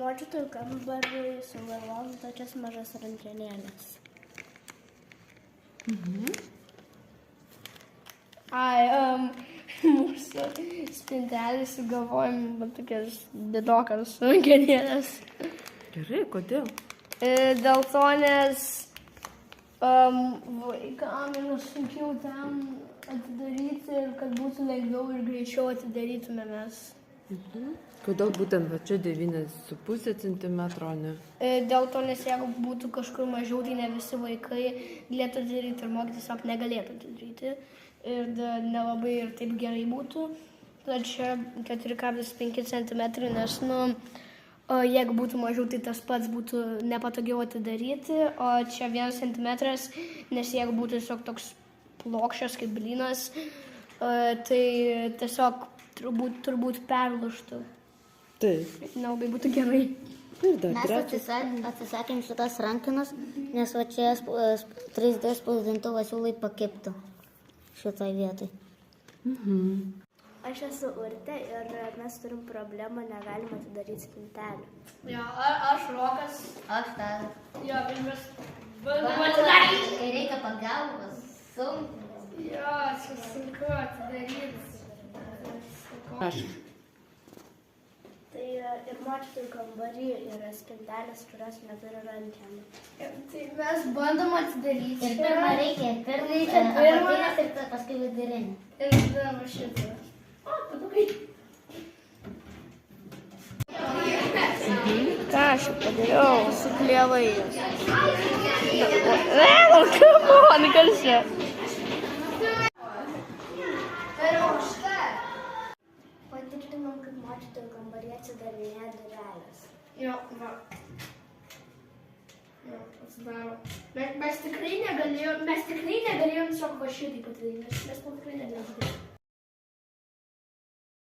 Močiutojų kambariui sugalvojom tokias mažas rankenėlės. Mūsų spintelį sugalvojom tokias didokas rankenėlės. Gerai, kodėl? Dėl to, nes vaikam yra sunkiau ten atidaryti ir kad būtų lengviau ir greičiau atidarytumėmės. Kodėl būtent va čia 9,5 cm, ne? Dėl to, nes jeigu būtų kažkur mažiau, tai ne visi vaikai galėtų atidaryti ir mokytis tiesiog negalėtų atidaryti. Ir nelabai ir taip gerai būtų. Tad čia 4,5 cm, nes, jeigu būtų mažiau, tai tas pats būtų nepatogiau atidaryti, o čia 1 cm, nes jeigu būtų tiesiog toks plokščias kaip blynas, tai tiesiog turbūt perlūžtų. Taip. Nelabai būtų gerai. Mes atsisakėm šitas rankenas, nes va čia 3D spausdintuvas siūlai pakibtų šitoj vietoj. Aš esu Urtė ir mes turim problemą, negalim atidaryti spintelę. Jo, aš Rokas. Aš tas. Jo, ir mes bandom atidaryti. Kai reikia pagalbos, sunku. Jo, čia sunku atidaryti. Aš. Tai ir močiutųjų kambarį yra spintelės, kurios neturi rankenų. Tai mes bandom atidaryti. Ir pirmą reikia apatinės ir paskui vidurinį. Ir tada va šitą. O, patogai. Ką aš jau padariau su klevais? Come on, kas čia? Patikrinom, kad močiutųjų kambarį atsidarinėja durelės. Jo, va. Jo, atsidaro. Bet mes tikrai negalėjom tiesiog va šitaip atidaryti, nes mes tikrai